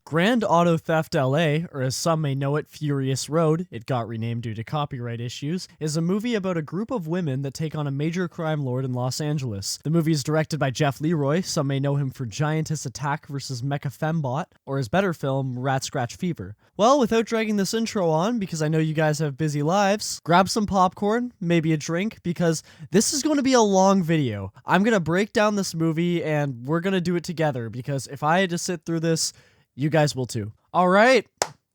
Grand Auto Theft L.A., or as some may know it, Furious Road, it got renamed due to copyright issues, is a movie about a group of women that take on a major crime lord in Los Angeles. The movie is directed by Jeff Leroy, some may know him for Giantess Attack vs. Mecha Fembot, or his better film, Rat Scratch Fever. Well, without dragging this intro on, because I know you guys have busy lives, grab some popcorn, maybe a drink, because this is going to be a long video. I'm going to break down this movie, and we're going to do it together, because if I had to sit through this, you guys will too. All right,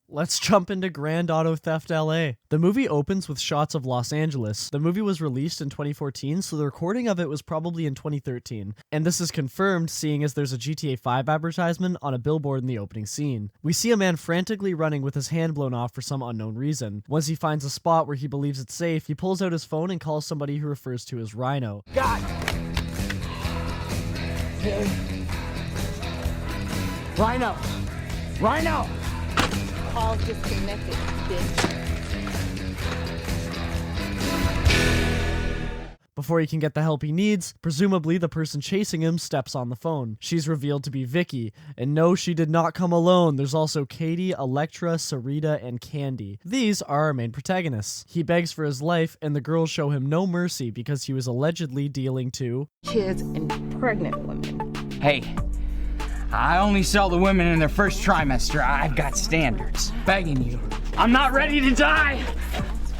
let's jump into Grand Auto Theft L.A. The movie opens with shots of Los Angeles. The movie was released in 2014, so the recording of it was probably in 2013. And this is confirmed seeing as there's a GTA 5 advertisement on a billboard in the opening scene. We see a man frantically running with his hand blown off for some unknown reason. Once he finds a spot where he believes it's safe, he pulls out his phone and calls somebody he refers to as Rhino. God! Rhino! Rhino! Call disconnected, bitch. Before he can get the help he needs, presumably the person chasing him steps on the phone. She's revealed to be Vicky, and no, she did not come alone. There's also Katie, Electra, Sarita, and Candy. These are our main protagonists. He begs for his life, and the girls show him no mercy because he was allegedly dealing to Kids and pregnant women. Hey, I only sell the women in their first trimester. I've got standards. Begging you. I'm not ready to die!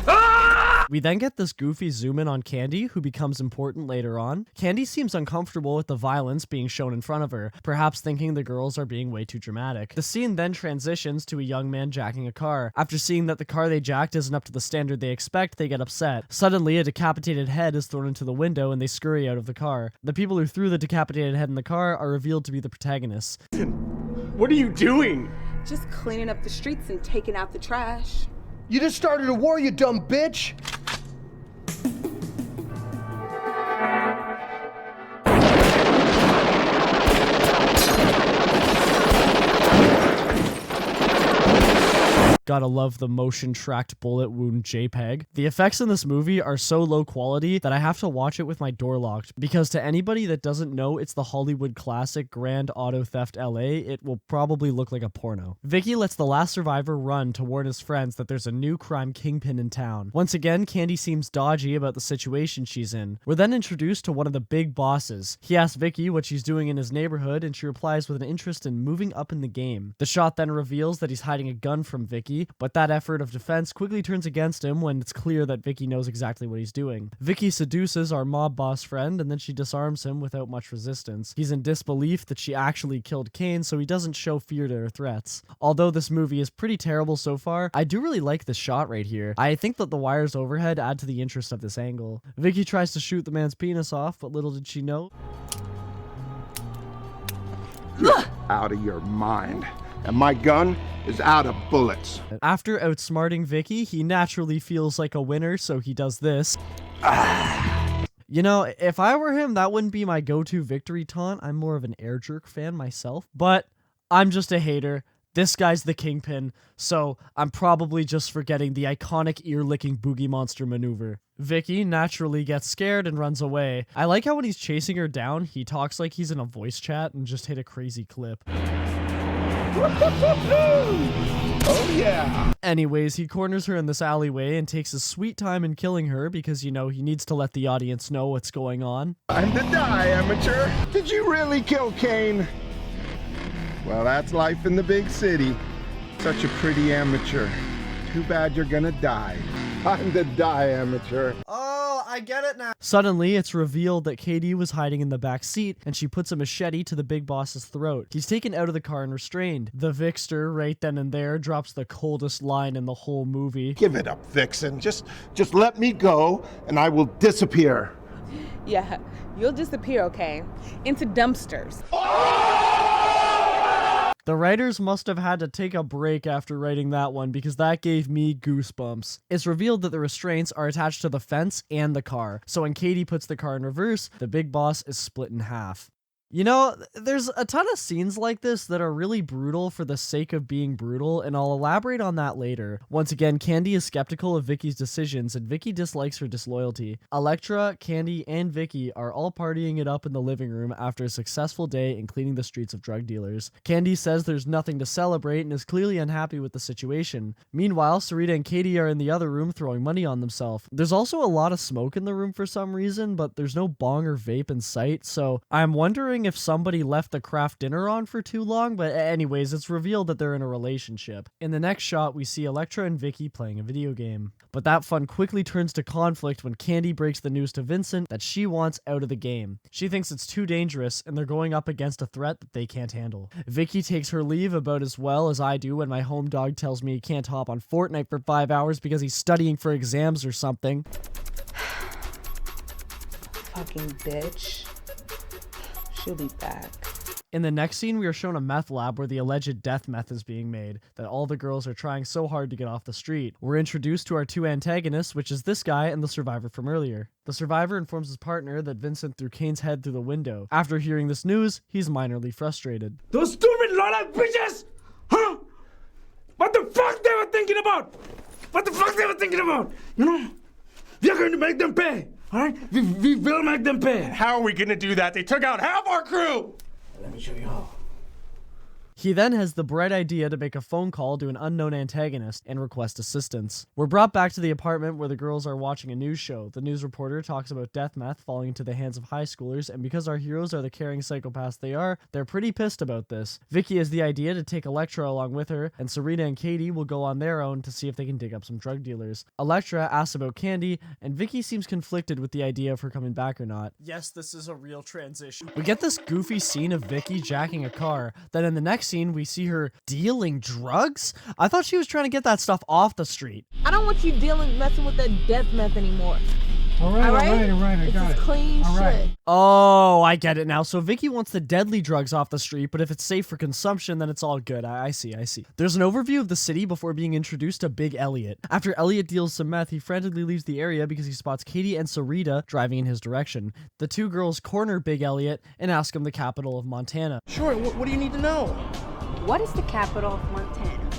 Ah! We then get this goofy zoom in on Candy, who becomes important later on. Candy seems uncomfortable with the violence being shown in front of her, perhaps thinking the girls are being way too dramatic. The scene then transitions to a young man jacking a car. After seeing that the car they jacked isn't up to the standard they expect, they get upset. Suddenly, a decapitated head is thrown into the window and they scurry out of the car. The people who threw the decapitated head in the car are revealed to be the protagonists. What are you doing? Just cleaning up the streets and taking out the trash. You just started a war, you dumb bitch! Gotta love the motion-tracked bullet wound JPEG. The effects in this movie are so low quality that I have to watch it with my door locked, because to anybody that doesn't know it's the Hollywood classic Grand Auto Theft L.A., it will probably look like a porno. Vicky lets the last survivor run to warn his friends that there's a new crime kingpin in town. Once again, Candy seems dodgy about the situation she's in. We're then introduced to one of the big bosses. He asks Vicky what she's doing in his neighborhood, and she replies with an interest in moving up in the game. The shot then reveals that he's hiding a gun from Vicky, but that effort of defense quickly turns against him when it's clear that Vicky knows exactly what he's doing. Vicky seduces our mob boss friend, and then she disarms him without much resistance. He's in disbelief that she actually killed Kane, so he doesn't show fear to her threats. Although this movie is pretty terrible so far, I do really like this shot right here. I think that the wires overhead add to the interest of this angle. Vicky tries to shoot the man's penis off, but little did she know. You're out of your mind. And my gun is out of bullets. After outsmarting Vicky, he naturally feels like a winner, so he does this. You know, if I were him, that wouldn't be my go-to victory taunt. I'm more of an air jerk fan myself, but I'm just a hater. This guy's the kingpin, so I'm probably just forgetting the iconic ear-licking boogie monster maneuver. Vicky naturally gets scared and runs away. I like how when he's chasing her down, he talks like he's in a voice chat and just hit a crazy clip. Oh yeah! Anyways, he corners her in this alleyway and takes his sweet time in killing her because, you know, he needs to let the audience know what's going on. Time to die, amateur! Did you really kill Kane? Well, that's life in the big city. Such a pretty amateur. Too bad you're gonna die. Time to die, amateur. Oh, I get it now. Suddenly, it's revealed that Katie was hiding in the back seat, and she puts a machete to the big boss's throat. He's taken out of the car and restrained. The Vixter, right then and there, drops the coldest line in the whole movie. Give it up, Vixen. Just let me go, and I will disappear. Yeah, you'll disappear, okay? Into dumpsters. The writers must have had to take a break after writing that one because that gave me goosebumps. It's revealed that the restraints are attached to the fence and the car, so when Katie puts the car in reverse, the big boss is split in half. You know, there's a ton of scenes like this that are really brutal for the sake of being brutal, and I'll elaborate on that later. Once again, Candy is skeptical of Vicky's decisions, and Vicky dislikes her disloyalty. Electra, Candy, and Vicky are all partying it up in the living room after a successful day in cleaning the streets of drug dealers. Candy says there's nothing to celebrate and is clearly unhappy with the situation. Meanwhile, Sarita and Katie are in the other room throwing money on themselves. There's also a lot of smoke in the room for some reason, but there's no bong or vape in sight, so I'm wondering if somebody left the craft dinner on for too long, but anyways, it's revealed that they're in a relationship. In the next shot, we see Electra and Vicky playing a video game. But that fun quickly turns to conflict when Candy breaks the news to Vincent that she wants out of the game. She thinks it's too dangerous, and they're going up against a threat that they can't handle. Vicky takes her leave about as well as I do when my home dog tells me he can't hop on Fortnite for 5 hours because he's studying for exams or something. Fucking bitch. She'll be back. In the next scene, we are shown a meth lab where the alleged death meth is being made, that all the girls are trying so hard to get off the street. We're introduced to our two antagonists, which is this guy and the survivor from earlier. The survivor informs his partner that Vincent threw Kane's head through the window. After hearing this news, he's minorly frustrated. Those stupid Lola bitches! Huh? What the fuck they were thinking about? What the fuck they were thinking about? You know? We are going to make them pay, alright? We will make them pay. How are we gonna do that? They took out half our crew! Let me show you how. He then has the bright idea to make a phone call to an unknown antagonist and request assistance. We're brought back to the apartment where the girls are watching a news show. The news reporter talks about death meth falling into the hands of high schoolers, and because our heroes are the caring psychopaths they are, they're pretty pissed about this. Vicky has the idea to take Electra along with her, and Sarita and Katie will go on their own to see if they can dig up some drug dealers. Electra asks about Candy, and Vicky seems conflicted with the idea of her coming back or not. Yes, this is a real transition. We get this goofy scene of Vicky jacking a car, then in the next scene we see her dealing drugs? I thought she was trying to get that stuff off the street. I don't want you messing with that death meth anymore. All right, I got it. It's clean shit. Oh, I get it now. So Vicky wants the deadly drugs off the street, but if it's safe for consumption, then it's all good. I see. There's an overview of the city before being introduced to Big Elliot. After Elliot deals some meth, he frantically leaves the area because he spots Katie and Sarita driving in his direction. The two girls corner Big Elliot and ask him the capital of Montana. Sure, what do you need to know? What is the capital of Montana?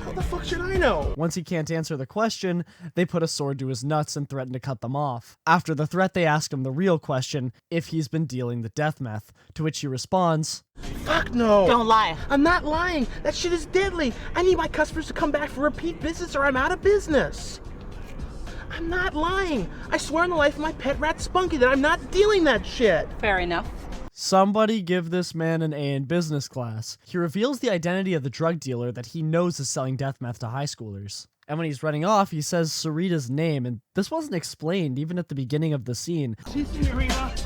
How the fuck should I know? Once he can't answer the question, they put a sword to his nuts and threaten to cut them off. After the threat, they ask him the real question, if he's been dealing the death meth, to which he responds, Fuck no! Don't lie. I'm not lying. That shit is deadly. I need my customers to come back for repeat visits or I'm out of business. I'm not lying. I swear on the life of my pet rat Spunky that I'm not dealing that shit. Fair enough. Somebody give this man an A in business class. He reveals the identity of the drug dealer that he knows is selling death meth to high schoolers. And when he's running off, he says Sarita's name, and this wasn't explained even at the beginning of the scene.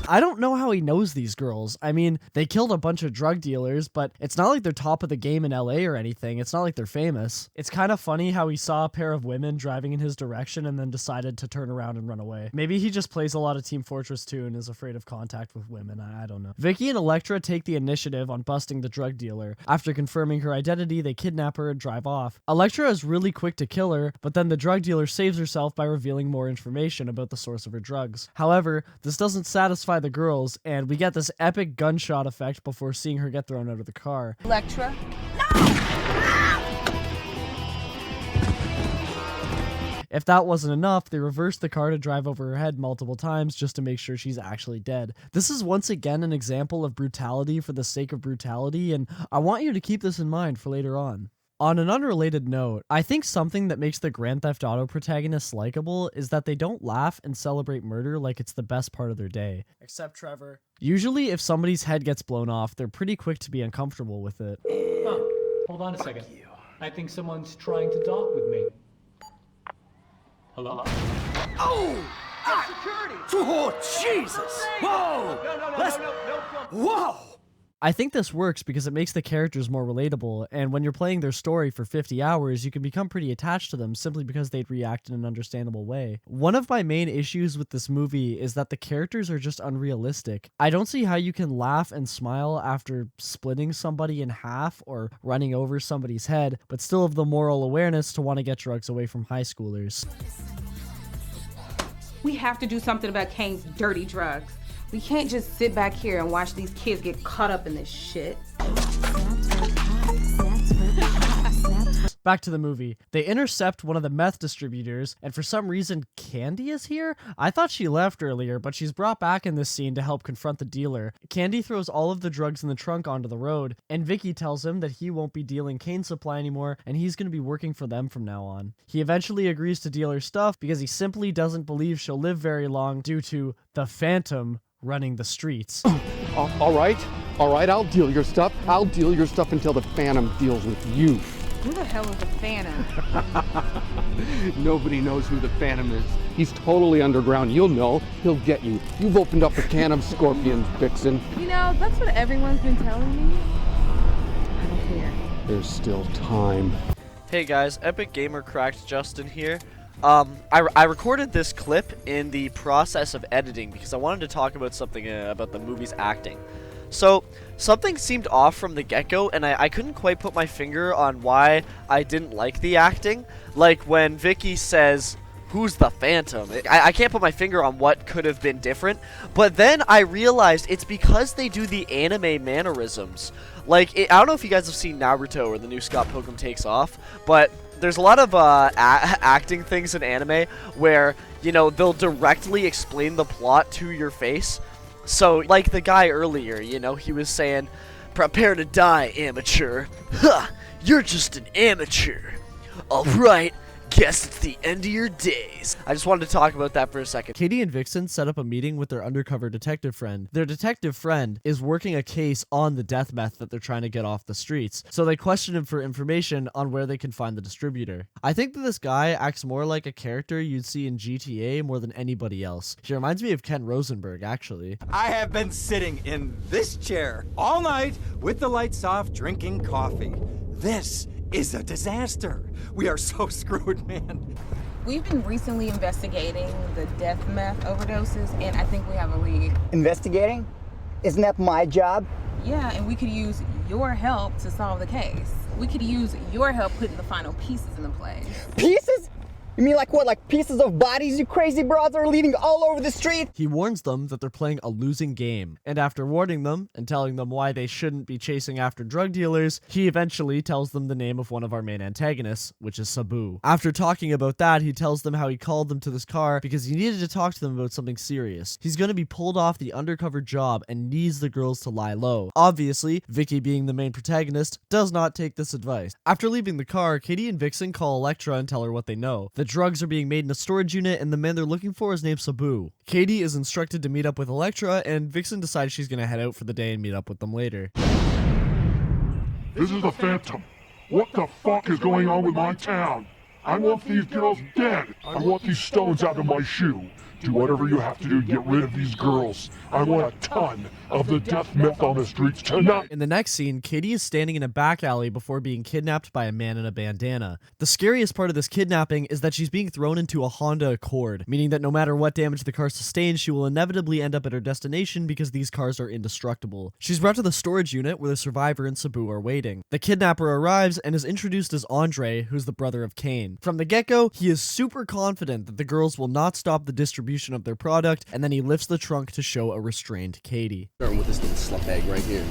I don't know how he knows these girls. I mean, they killed a bunch of drug dealers, but it's not like they're top of the game in LA or anything. It's not like they're famous. It's kind of funny how he saw a pair of women driving in his direction and then decided to turn around and run away. Maybe he just plays a lot of Team Fortress 2 and is afraid of contact with women. I don't know. Vicky and Electra take the initiative on busting the drug dealer. After confirming her identity, they kidnap her and drive off. Electra is really quick to kill her, but then the drug dealer saves herself by revealing more information about the source of her drugs. However, this doesn't satisfy the girls, and we get this epic gunshot effect before seeing her get thrown out of the car. Electra. If that wasn't enough, they reverse the car to drive over her head multiple times just to make sure she's actually dead. This is once again an example of brutality for the sake of brutality, and I want you to keep this in mind for later on. On an unrelated note, I think something that makes the Grand Theft Auto protagonists likable is that they don't laugh and celebrate murder like it's the best part of their day. Except Trevor. Usually, if somebody's head gets blown off, they're pretty quick to be uncomfortable with it. Oh, hold on a second. I think someone's trying to talk with me. Hello? Oh! Security! Oh, Jesus! Whoa! Whoa! I think this works because it makes the characters more relatable, and when you're playing their story for 50 hours, you can become pretty attached to them simply because they'd react in an understandable way. One of my main issues with this movie is that the characters are just unrealistic. I don't see how you can laugh and smile after splitting somebody in half or running over somebody's head, but still have the moral awareness to want to get drugs away from high schoolers. We have to do something about Kane's dirty drugs. We can't just sit back here and watch these kids get caught up in this shit. Back to the movie. They intercept one of the meth distributors, and for some reason, Candy is here? I thought she left earlier, but she's brought back in this scene to help confront the dealer. Candy throws all of the drugs in the trunk onto the road, and Vicky tells him that he won't be dealing Kane's supply anymore, and he's going to be working for them from now on. He eventually agrees to deal her stuff because he simply doesn't believe she'll live very long due to the Phantom running the streets. All right, I'll deal your stuff. I'll deal your stuff until the Phantom deals with you. Who the hell is the Phantom? Nobody knows who the Phantom is. He's totally underground. You'll know. He'll get you. You've opened up a can of scorpions, Vixen. You know, that's what everyone's been telling me. I don't care. There's still time. Hey guys, Epic Gamer Cracked Justin here. I recorded this clip in the process of editing because I wanted to talk about something about the movie's acting. So, something seemed off from the get-go, and I couldn't quite put my finger on why I didn't like the acting. Like, when Vicky says, "Who's the Phantom?" I can't put my finger on what could have been different, but then I realized it's because they do the anime mannerisms. Like, I don't know if you guys have seen Naruto or the new Scott Pilgrim Takes Off, but there's a lot of acting things in anime where, you know, they'll directly explain the plot to your face. So, like the guy earlier, you know, he was saying, "Prepare to die, amateur." "Huh, you're just an amateur." "Alright, guess it's the end of your days." I just wanted to talk about that for a second. Katie and Vixen set up a meeting with their undercover detective friend. Their detective friend is working a case on the death meth that they're trying to get off the streets, so they question him for information on where they can find the distributor. I think that this guy acts more like a character you'd see in GTA more than anybody else. He reminds me of Ken Rosenberg, actually. I have been sitting in this chair all night with the lights off, drinking coffee. This is a disaster. We are so screwed, man. We've been recently investigating the death meth overdoses, and I think we have a lead. Investigating? Isn't that my job? Yeah, and we could use your help to solve the case. We could use your help putting the final pieces into place. Pieces? You mean like what, like pieces of bodies you crazy broads are leading all over the street? He warns them that they're playing a losing game, and after warning them and telling them why they shouldn't be chasing after drug dealers, he eventually tells them the name of one of our main antagonists, which is Sabu. After talking about that, he tells them how he called them to this car because he needed to talk to them about something serious. He's going to be pulled off the undercover job and needs the girls to lie low. Obviously, Vicky, being the main protagonist, does not take this advice. After leaving the car, Katie and Vixen call Elektra and tell her what they know. The drugs are being made in a storage unit, and the man they're looking for is named Sabu. Katie is instructed to meet up with Elektra, and Vixen decides she's going to head out for the day and meet up with them later. This is the Phantom. What the fuck is going on with my town? I want these girls dead. I want these stones out of my shoe. Do whatever you have to do to get rid of these girls. I want a ton of the death meth on the streets tonight. In the next scene, Katie is standing in a back alley before being kidnapped by a man in a bandana. The scariest part of this kidnapping is that she's being thrown into a Honda Accord, meaning that no matter what damage the car sustains, she will inevitably end up at her destination because these cars are indestructible. She's brought to the storage unit where the survivor and Sabu are waiting. The kidnapper arrives and is introduced as Andre, who's the brother of Kane. From the get-go, he is super confident that the girls will not stop the distribution of their product, and then he lifts the trunk to show a restrained Katie. Starting with this little slut bag right here.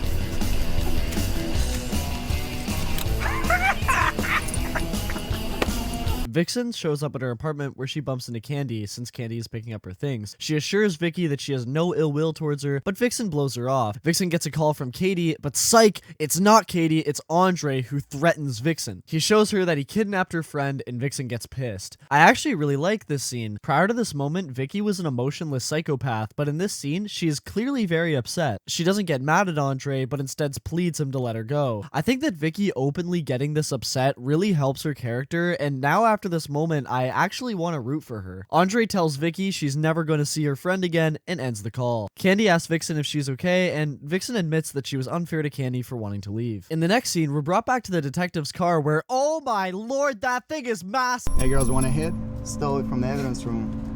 Vixen shows up at her apartment where she bumps into Candy since Candy is picking up her things. She assures Vicky that she has no ill will towards her, but Vixen blows her off. Vixen gets a call from Katie, but psych, it's not Katie, it's Andre who threatens Vixen. He shows her that he kidnapped her friend and Vixen gets pissed. I actually really like this scene. Prior to this moment, Vicky was an emotionless psychopath, but in this scene, she is clearly very upset. She doesn't get mad at Andre, but instead pleads him to let her go. I think that Vicky openly getting this upset really helps her character, and now after this moment, I actually want to root for her. Andre tells Vicky she's never going to see her friend again and ends the call. Candy asks Vixen if she's okay, and Vixen admits that she was unfair to Candy for wanting to leave. In the next scene, we're brought back to the detective's car where, oh my lord, that thing is massive. Hey girls, want a hit? Stole it from the evidence room.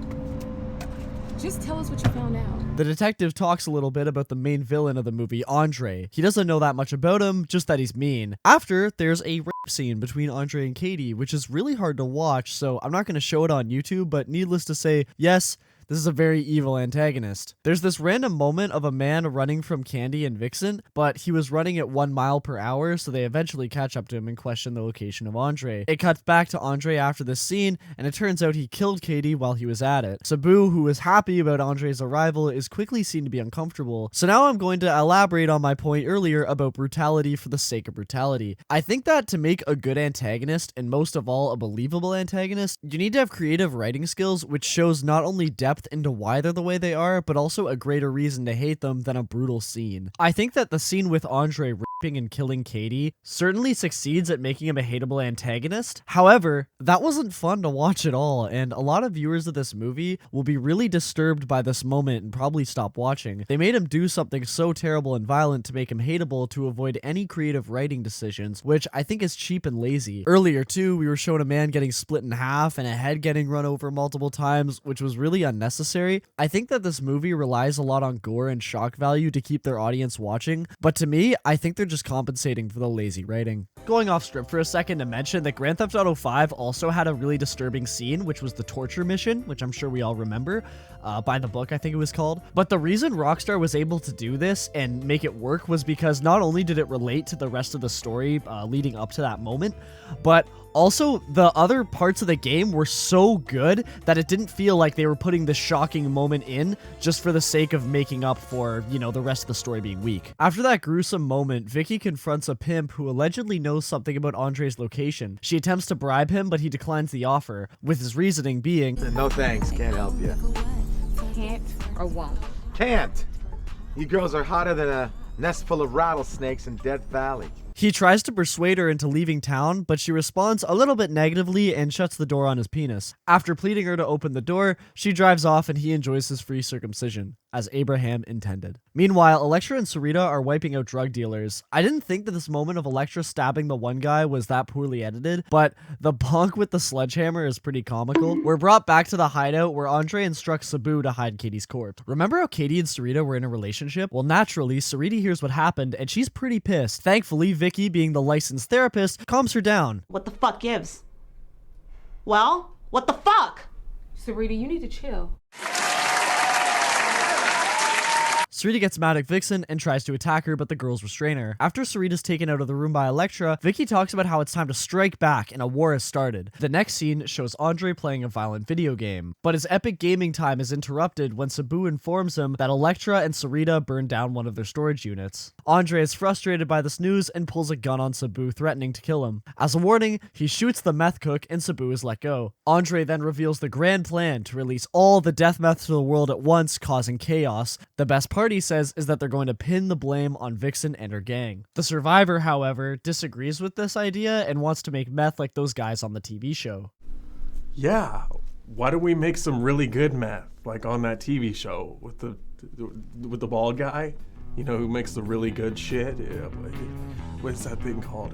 Just tell us what you found out. The detective talks a little bit about the main villain of the movie, Andre. He doesn't know that much about him, just that he's mean. After, there's a rape scene between Andre and Katie, which is really hard to watch, so I'm not going to show it on YouTube, but needless to say, yes, This is a very evil antagonist. There's this random moment of a man running from Candy and Vixen, but he was running at 1 mile per hour, so they eventually catch up to him and question the location of Andre. It cuts back to Andre after this scene, and it turns out he killed Katie while he was at it. Sabu, who was happy about Andre's arrival, is quickly seen to be uncomfortable. So now I'm going to elaborate on my point earlier about brutality for the sake of brutality. I think that to make a good antagonist, and most of all a believable antagonist, you need to have creative writing skills which shows not only depth into why they're the way they are, but also a greater reason to hate them than a brutal scene. I think that the scene with Andre raping and killing Katie certainly succeeds at making him a hateable antagonist. However, that wasn't fun to watch at all, and a lot of viewers of this movie will be really disturbed by this moment and probably stop watching. They made him do something so terrible and violent to make him hateable to avoid any creative writing decisions, which I think is cheap and lazy. Earlier too, we were shown a man getting split in half and a head getting run over multiple times, which was really unnecessary. I think that this movie relies a lot on gore and shock value to keep their audience watching, but to me, I think they're just compensating for the lazy writing. Going off script for a second to mention that Grand Theft Auto 5 also had a really disturbing scene, which was the torture mission, which I'm sure we all remember, by the book I think it was called. But the reason Rockstar was able to do this and make it work was because not only did it relate to the rest of the story leading up to that moment, but also, the other parts of the game were so good that it didn't feel like they were putting this shocking moment in just for the sake of making up for, you know, the rest of the story being weak. After that gruesome moment, Vicky confronts a pimp who allegedly knows something about Andre's location. She attempts to bribe him, but he declines the offer, with his reasoning being, "No thanks, can't help you." Can't or won't? Can't. You girls are hotter than a nest full of rattlesnakes in Death Valley. He tries to persuade her into leaving town, but she responds a little bit negatively and shuts the door on his penis. After pleading her to open the door, she drives off and he enjoys his free circumcision, as Abraham intended. Meanwhile, Elektra and Sarita are wiping out drug dealers. I didn't think that this moment of Elektra stabbing the one guy was that poorly edited, but the bonk with the sledgehammer is pretty comical. We're brought back to the hideout where Andre instructs Sabu to hide Katie's corpse. Remember how Katie and Sarita were in a relationship? Well, naturally, Sarita hears what happened and she's pretty pissed. Thankfully, Vicky, being the licensed therapist, calms her down. What the fuck gives? Well, what the fuck? Sarita, you need to chill. Sarita gets mad at Vixen and tries to attack her, but the girls restrain her. After Sarita's taken out of the room by Elektra, Vicky talks about how it's time to strike back and a war has started. The next scene shows Andre playing a violent video game, but his epic gaming time is interrupted when Sabu informs him that Elektra and Sarita burned down one of their storage units. Andre is frustrated by this news and pulls a gun on Sabu, threatening to kill him. As a warning, he shoots the meth cook and Sabu is let go. Andre then reveals the grand plan to release all the death meth to the world at once, causing chaos. The best part, he says, is that they're going to pin the blame on Vixen and her gang. The survivor, however, disagrees with this idea and wants to make meth like those guys on the TV show. Yeah, why don't we make some really good meth, like on that TV show with the bald guy, you know, who makes the really good shit? What's that thing called?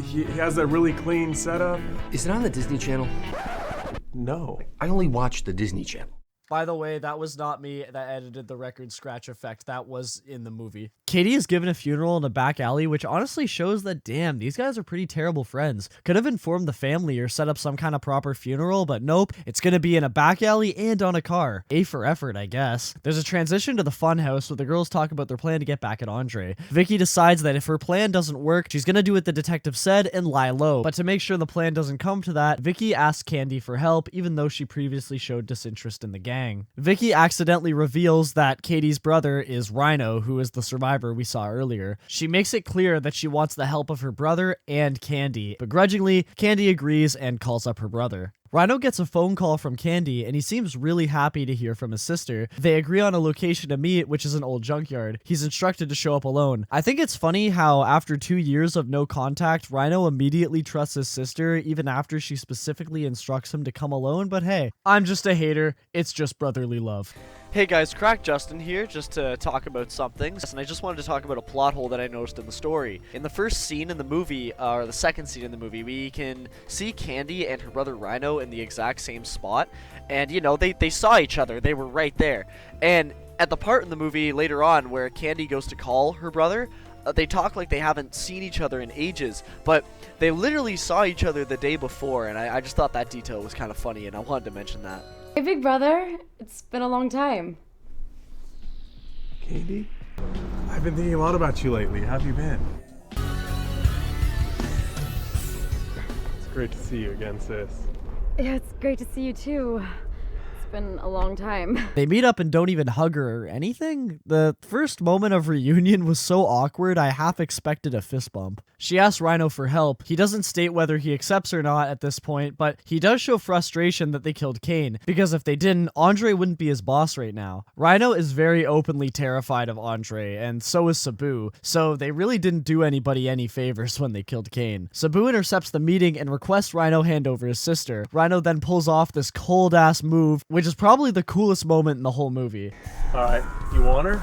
He has that really clean setup. Is it on the Disney Channel? No. I only watch the Disney Channel. By the way, that was not me that edited the record scratch effect. That was in the movie. Katie is given a funeral in a back alley, which honestly shows that, damn, these guys are pretty terrible friends. Could have informed the family or set up some kind of proper funeral, but nope, it's gonna be in a back alley and on a car. A for effort, I guess. There's a transition to the fun house where the girls talk about their plan to get back at Andre. Vicky decides that if her plan doesn't work, she's gonna do what the detective said and lie low. But to make sure the plan doesn't come to that, Vicky asks Candy for help, even though she previously showed disinterest in the gang. Vicky accidentally reveals that Katie's brother is Rhino, who is the survivor we saw earlier. She makes it clear that she wants the help of her brother and Candy. Begrudgingly, Candy agrees and calls up her brother. Rhino gets a phone call from Candy, and he seems really happy to hear from his sister. They agree on a location to meet, which is an old junkyard. He's instructed to show up alone. I think it's funny how after 2 years of no contact, Rhino immediately trusts his sister, even after she specifically instructs him to come alone, but hey, I'm just a hater. It's just brotherly love. Hey guys, Crack Justin here, just to talk about something, and I just wanted to talk about a plot hole that I noticed in the story. In the first scene in the movie, or the second scene in the movie, we can see Candy and her brother Rhino in the exact same spot, and you know, they saw each other, they were right there. And at the part in the movie later on where Candy goes to call her brother, they talk like they haven't seen each other in ages, but they literally saw each other the day before, and I just thought that detail was kind of funny, and I wanted to mention that. Hey, big brother. It's been a long time. Katie? I've been thinking a lot about you lately. How have you been? It's great to see you again, sis. Yeah, it's great to see you too. It's been a long time. They meet up and don't even hug her or anything. The first moment of reunion was so awkward, I half expected a fist bump. She asks Rhino for help. He doesn't state whether he accepts or not at this point, but he does show frustration that they killed Kane, because if they didn't, Andre wouldn't be his boss right now. Rhino is very openly terrified of Andre, and so is Sabu, so they really didn't do anybody any favors when they killed Kane. Sabu intercepts the meeting and requests Rhino hand over his sister. Rhino then pulls off this cold-ass move, which is probably the coolest moment in the whole movie. Alright, you want her?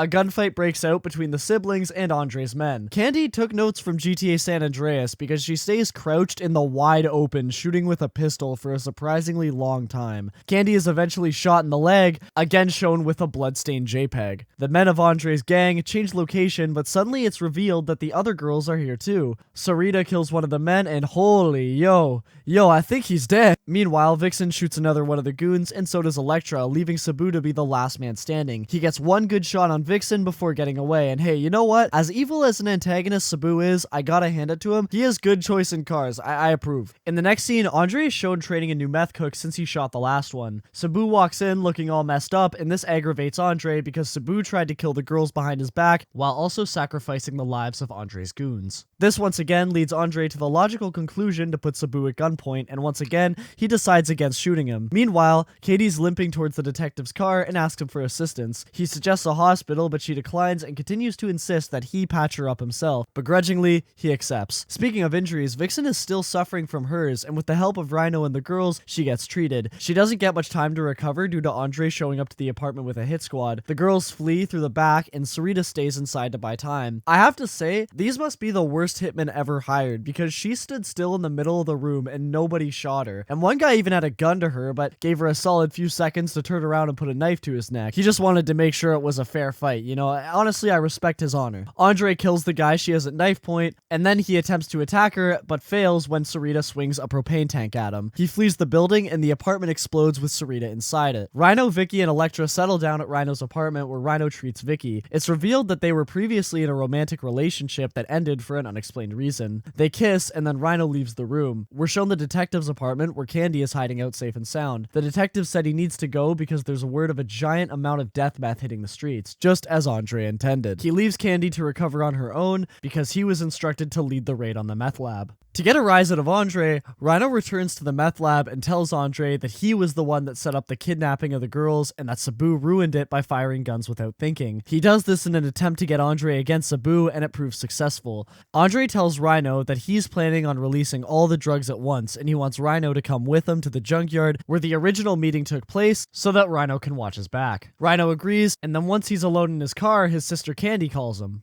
A gunfight breaks out between the siblings and Andre's men. Candy took notes from GTA San Andreas because she stays crouched in the wide open, shooting with a pistol for a surprisingly long time. Candy is eventually shot in the leg, again shown with a bloodstained JPEG. The men of Andre's gang change location, but suddenly it's revealed that the other girls are here too. Sarita kills one of the men and holy yo, I think he's dead. Meanwhile, Vixen shoots another one of the goons and so does Elektra, leaving Sabu to be the last man standing. He gets one good shot on Vixen before getting away, and hey, you know what? As evil as an antagonist Sabu is, I gotta hand it to him. He has good choice in cars. I approve. In the next scene, Andre is shown training a new meth cook since he shot the last one. Sabu walks in looking all messed up, and this aggravates Andre because Sabu tried to kill the girls behind his back while also sacrificing the lives of Andre's goons. This once again leads Andre to the logical conclusion to put Sabu at gunpoint, and once again, he decides against shooting him. Meanwhile, Katie's limping towards the detective's car and asks him for assistance. He suggests a hospital, but she declines and continues to insist that he patch her up himself. Begrudgingly, he accepts. Speaking of injuries, Vixen is still suffering from hers, and with the help of Rhino and the girls, she gets treated. She doesn't get much time to recover due to Andre showing up to the apartment with a hit squad. The girls flee through the back, and Sarita stays inside to buy time. I have to say, these must be the worst hitmen ever hired, because she stood still in the middle of the room and nobody shot her. And one guy even had a gun to her, but gave her a solid few seconds to turn around and put a knife to his neck. He just wanted to make sure it was a fair fight, you know? Honestly, I respect his honor. Andre kills the guy she has at knife point, and then he attempts to attack her, but fails when Sarita swings a propane tank at him. He flees the building, and the apartment explodes with Sarita inside it. Rhino, Vicky, and Elektra settle down at Rhino's apartment where Rhino treats Vicky. It's revealed that they were previously in a romantic relationship that ended for an unexplained reason. They kiss, and then Rhino leaves the room. We're shown the detective's apartment where Candy is hiding out safe and sound. The detective said he needs to go because there's a word of a giant amount of death meth hitting the streets, just as Andre intended. He leaves Candy to recover on her own because he was instructed to lead the raid on the meth lab. To get a rise out of Andre, Rhino returns to the meth lab and tells Andre that he was the one that set up the kidnapping of the girls and that Sabu ruined it by firing guns without thinking. He does this in an attempt to get Andre against Sabu, and it proves successful. Andre tells Rhino that he's planning on releasing all the drugs at once, and he wants Rhino to come with him to the junkyard where the original meeting took place so that Rhino can watch his back. Rhino agrees, and then once he's alone in his car, his sister Candy calls him.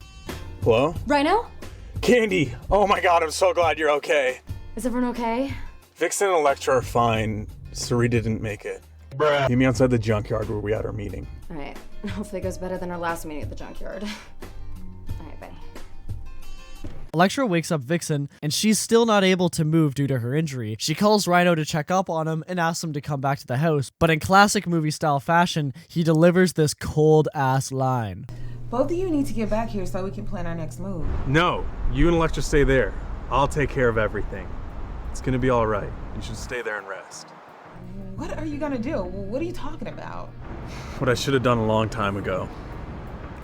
Hello? Rhino? Candy! Oh my god, I'm so glad you're okay. Is everyone okay? Vixen and Elektra are fine. Sarita didn't make it. Bruh. Meet me outside the junkyard where we had our meeting. Alright. Hopefully it goes better than our last meeting at the junkyard. Alright, bye. Elektra wakes up Vixen, and she's still not able to move due to her injury. She calls Rhino to check up on him and asks him to come back to the house, but in classic movie-style fashion, he delivers this cold-ass line. Both of you need to get back here so we can plan our next move. No, you and Elektra stay there. I'll take care of everything. It's gonna be all right. You should stay there and rest. What are you gonna do? What are you talking about? What I should have done a long time ago.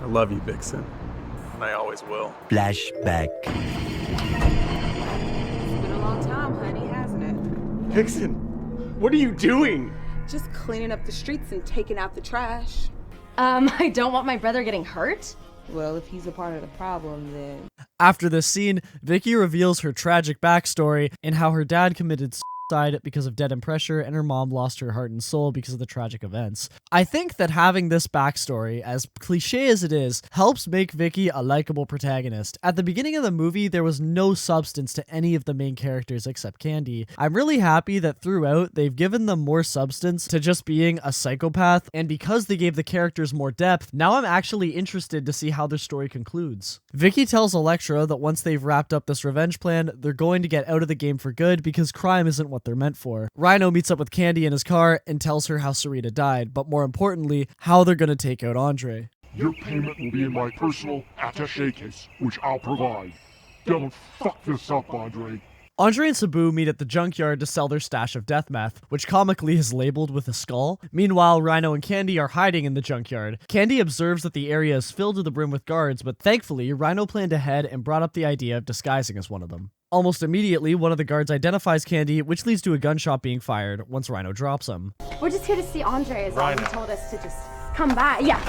I love you, Vixen. And I always will. Flashback. It's been a long time, honey, hasn't it? Vixen, what are you doing? Just cleaning up the streets and taking out the trash. I don't want my brother getting hurt. Well, if he's a part of the problem, then... After this scene, Vicky reveals her tragic backstory and how her dad committed died because of dead and pressure, and her mom lost her heart and soul because of the tragic events. I think that having this backstory, as cliche as it is, helps make Vicky a likable protagonist. At the beginning of the movie, there was no substance to any of the main characters except Candy. I'm really happy that throughout, they've given them more substance to just being a psychopath, and because they gave the characters more depth, now I'm actually interested to see how their story concludes. Vicky tells Elektra that once they've wrapped up this revenge plan, they're going to get out of the game for good because crime isn't what they're meant for. Rhino meets up with Candy in his car and tells her how Sarita died, but more importantly, how they're going to take out Andre. Your payment will be in my personal attaché case, which I'll provide. Don't fuck this up, Andre. Andre and Sabu meet at the junkyard to sell their stash of death meth, which comically is labeled with a skull. Meanwhile, Rhino and Candy are hiding in the junkyard. Candy observes that the area is filled to the brim with guards, but thankfully, Rhino planned ahead and brought up the idea of disguising as one of them. Almost immediately, one of the guards identifies Candy, which leads to a gunshot being fired once Rhino drops him. We're just here to see Andre, as Rhino. he told us to just come by. Yeah.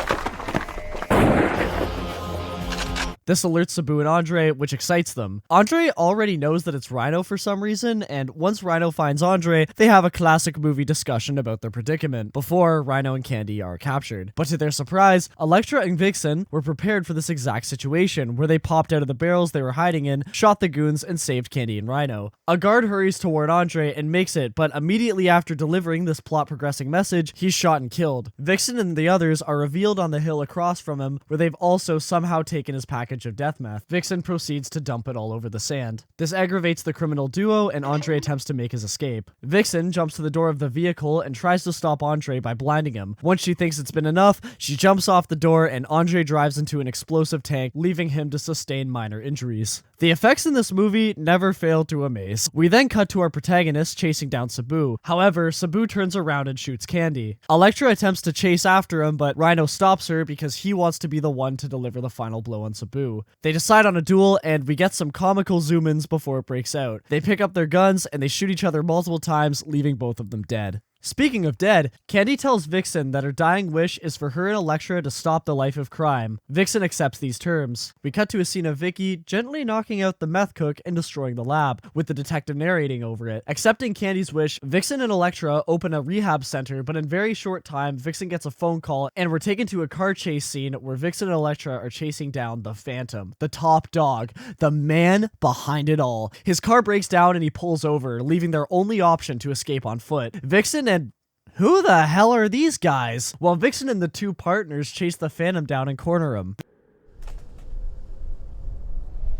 This alerts Sabu and Andre, which excites them. Andre already knows that it's Rhino for some reason, and once Rhino finds Andre, they have a classic movie discussion about their predicament, before Rhino and Candy are captured. But to their surprise, Elektra and Vixen were prepared for this exact situation, where they popped out of the barrels they were hiding in, shot the goons, and saved Candy and Rhino. A guard hurries toward Andre and makes it, but immediately after delivering this plot-progressing message, he's shot and killed. Vixen and the others are revealed on the hill across from him, where they've also somehow taken his package of death meth. Vixen proceeds to dump it all over the sand. This aggravates the criminal duo, and Andre attempts to make his escape. Vixen jumps to the door of the vehicle and tries to stop Andre by blinding him. Once she thinks it's been enough, she jumps off the door and Andre drives into an explosive tank, leaving him to sustain minor injuries. The effects in this movie never fail to amaze. We then cut to our protagonist chasing down Sabu. However, Sabu turns around and shoots Candy. Elektra attempts to chase after him, but Rhino stops her because he wants to be the one to deliver the final blow on Sabu. They decide on a duel, and we get some comical zoom-ins before it breaks out. They pick up their guns, and they shoot each other multiple times, leaving both of them dead. Speaking of dead, Candy tells Vixen that her dying wish is for her and Elektra to stop the life of crime. Vixen accepts these terms. We cut to a scene of Vicky gently knocking out the meth cook and destroying the lab, with the detective narrating over it. Accepting Candy's wish, Vixen and Elektra open a rehab center, but in very short time, Vixen gets a phone call, and we're taken to a car chase scene where Vixen and Elektra are chasing down the Phantom, the top dog, the man behind it all. His car breaks down and he pulls over, leaving their only option to escape on foot. Vixen and who the hell are these guys? While Vixen and the two partners chase the Phantom down and corner him.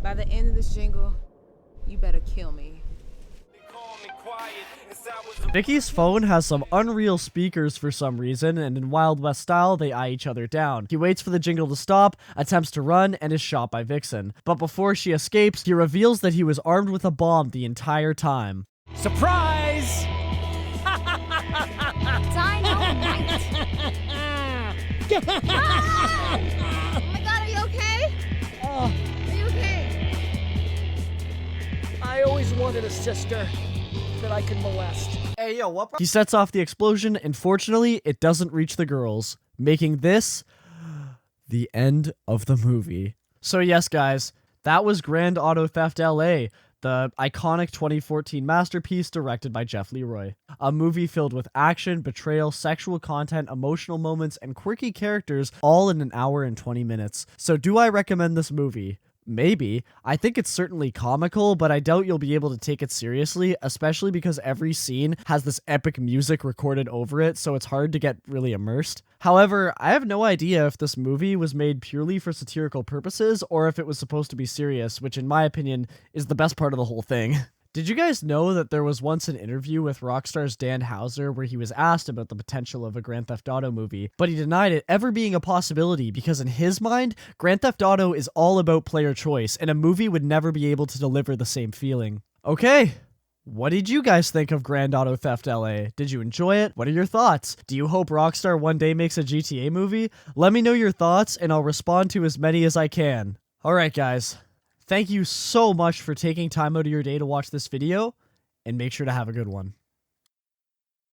By the end of this jingle, you better kill me. Vicky's phone has some unreal speakers for some reason, and in Wild West style, they eye each other down. He waits for the jingle to stop, attempts to run, and is shot by Vixen. But before she escapes, he reveals that he was armed with a bomb the entire time. Surprise! Dynamite! Ah! Oh my god, are you okay? Oh, Are you okay? I always wanted a sister that I could molest. Hey, yo, what? He sets off the explosion, and fortunately, it doesn't reach the girls, making this the end of the movie. So yes, guys, that was Grand Auto Theft L.A., the iconic 2014 masterpiece directed by Jeff Leroy. A movie filled with action, betrayal, sexual content, emotional moments, and quirky characters, all in an hour and 20 minutes. So do I recommend this movie? Maybe. I think it's certainly comical, but I doubt you'll be able to take it seriously, especially because every scene has this epic music recorded over it, so it's hard to get really immersed. However, I have no idea if this movie was made purely for satirical purposes or if it was supposed to be serious, which in my opinion is the best part of the whole thing. Did you guys know that there was once an interview with Rockstar's Dan Houser where he was asked about the potential of a Grand Theft Auto movie, but he denied it ever being a possibility because in his mind, Grand Theft Auto is all about player choice, and a movie would never be able to deliver the same feeling. Okay. What did you guys think of Grand Auto Theft L.A.? Did you enjoy it? What are your thoughts? Do you hope Rockstar one day makes a GTA movie? Let me know your thoughts and I'll respond to as many as I can. Alright guys, thank you so much for taking time out of your day to watch this video, and make sure to have a good one.